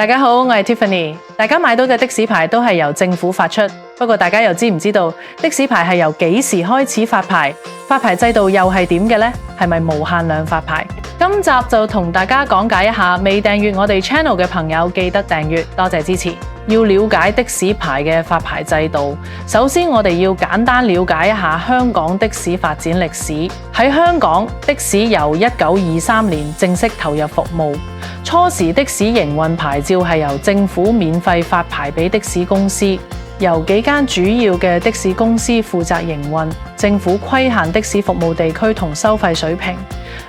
大家好，我係 Tiffany。大家買到嘅的士牌都係由政府發出，不過大家又知唔知道的士牌係由幾時開始發牌？發牌制度又係點嘅呢？係咪無限量發牌？今集就同大家講解一下，未訂閱我哋 channel 嘅朋友記得訂閱，多謝支持。要了解的士牌嘅發牌制度，首先我哋要簡單了解一下香港的士發展歷史。喺香港，的士由1923年正式投入服務。初時的士營運牌照係由政府免費發牌俾的士公司，由幾間主要嘅的士公司負責營運。政府規限的士服務地區同收費水平。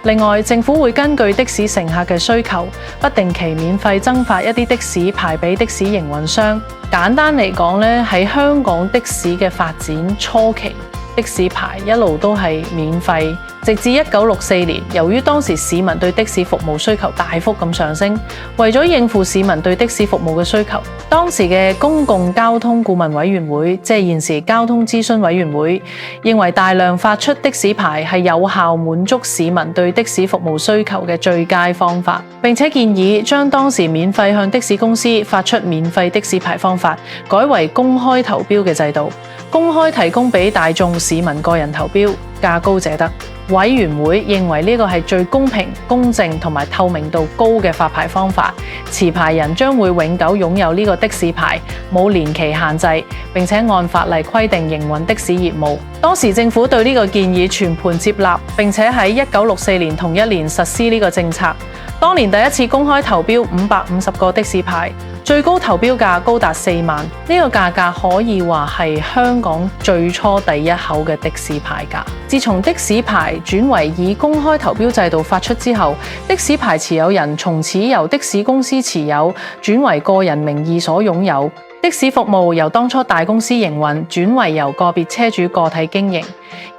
另外，政府會根據的士乘客嘅需求，不定期免費增發一啲的士牌俾的士營運商。簡單嚟講咧，喺香港的士嘅發展初期，的士牌一路都係免費，直至1964年，由於當時市民對的士服務需求大幅咁上升，為咗應付市民對的士服務嘅需求，當時嘅公共交通顧問委員會，即係現時交通諮詢委員會，認為大量發出的士牌係有效滿足市民對的士服務需求嘅最佳方法，並且建議將當時免費向的士公司發出免費的士牌方法改為公開投標嘅制度，公開提供俾大眾市民個人投標，價高者得。委員會認為呢個係最公平、公正同埋透明度高嘅發牌方法，持牌人將會永久擁有呢個的士牌，冇年期限制，並且按法例規定營運的士業務。當時政府對呢個建議全盤接納，並且喺1964年同一年實施呢個政策。當年第一次公開投標550個的士牌，最高投標價高達4萬，呢個價格可以話係香港最初第一口嘅的士牌價。自從的士牌轉為以公開投標制度發出之後，的士牌持有人從此由的士公司持有轉為個人名義所擁有。的士服務由當初大公司營運轉為由個別車主個體經營，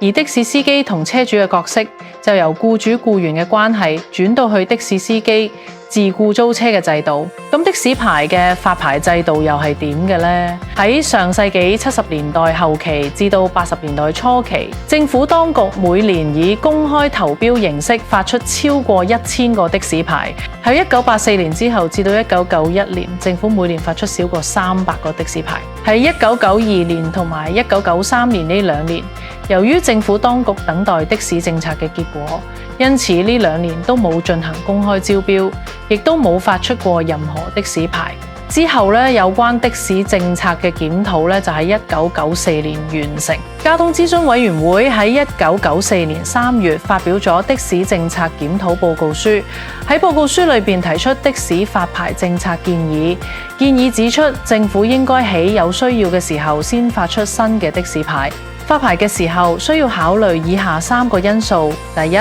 而的士司機同車主嘅角色就由僱主僱員嘅關係轉到去的士司機自僱租車嘅制度。咁的士牌嘅發牌制度又係點嘅呢？喺上世紀70年代後期至到80年代初期，政府當局每年以公開投標形式發出超過1000個的士牌。喺1984年之後至到1991年，政府每年發出少過300個的士牌。喺1992年同埋1993年呢2年，由於政府當局等待的士政策嘅結果，因此呢2年都冇進行公開招標，亦都冇發出過任何的士牌。之後咧，有關的士政策嘅檢討咧，就喺1994年完成。交通諮詢委員會喺1994年3月發表咗的士政策檢討報告書。喺報告書裏邊提出的士發牌政策建議，建議指出政府應該喺有需要嘅時候先發出新嘅的士牌。發牌嘅時候需要考慮以下3個因素：第一，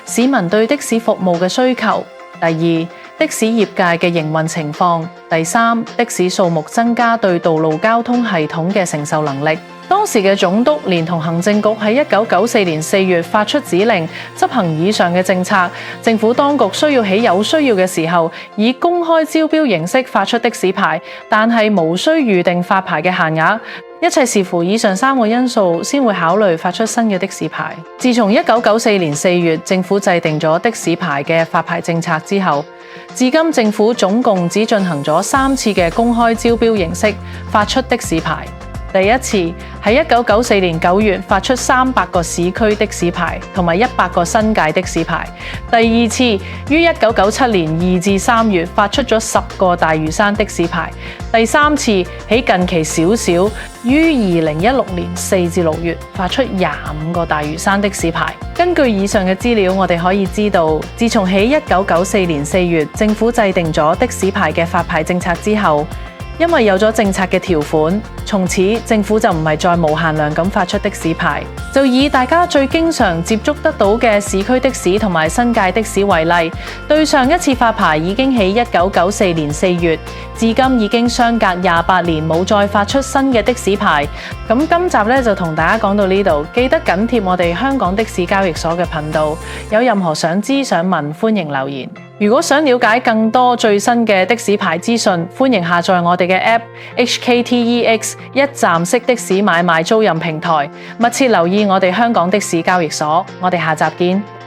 市民對的士服務嘅需求；第二，的士業界嘅營運情況；第三，的士數目增加對道路交通系統嘅承受能力。當時嘅總督連同行政局喺1994年4月發出指令，執行以上嘅政策。政府當局需要喺有需要嘅時候，以公開招標形式發出的士牌，但係無需預定發牌嘅限額。一切視乎以上3個因素，先會考慮發出新嘅的士牌。自從1994年4月政府制定咗的士牌嘅發牌政策之後，至今政府總共只進行咗3次嘅公開招標形式發出的士牌。第一次喺1994年9月發出300個市區的士牌同埋100個新界的士牌。第二次於1997年2至3月發出咗10個大嶼山的士牌。第三次喺近期少少於2016年4至6月發出25個大嶼山的士牌。根據以上嘅資料，我哋可以知道，自從喺1994年4月政府制定咗的士牌嘅發牌政策之後，因為有咗政策嘅條款，從此政府就唔係再無限量咁發出的士牌。就以大家最經常接觸得到嘅市區的士同埋新界的士為例，對上一次發牌已經喺1994年4月，至今已經相隔28年冇再發出新嘅的士牌。咁今集咧就同大家講到呢度，記得緊貼我哋香港的士交易所嘅頻道，有任何想知想問，歡迎留言。如果想了解更多最新嘅的士牌資訊，歡迎下載我哋嘅 App HKTEX 一站式的士買賣租賃平台，密切留意我哋香港的士交易所。我哋下集見。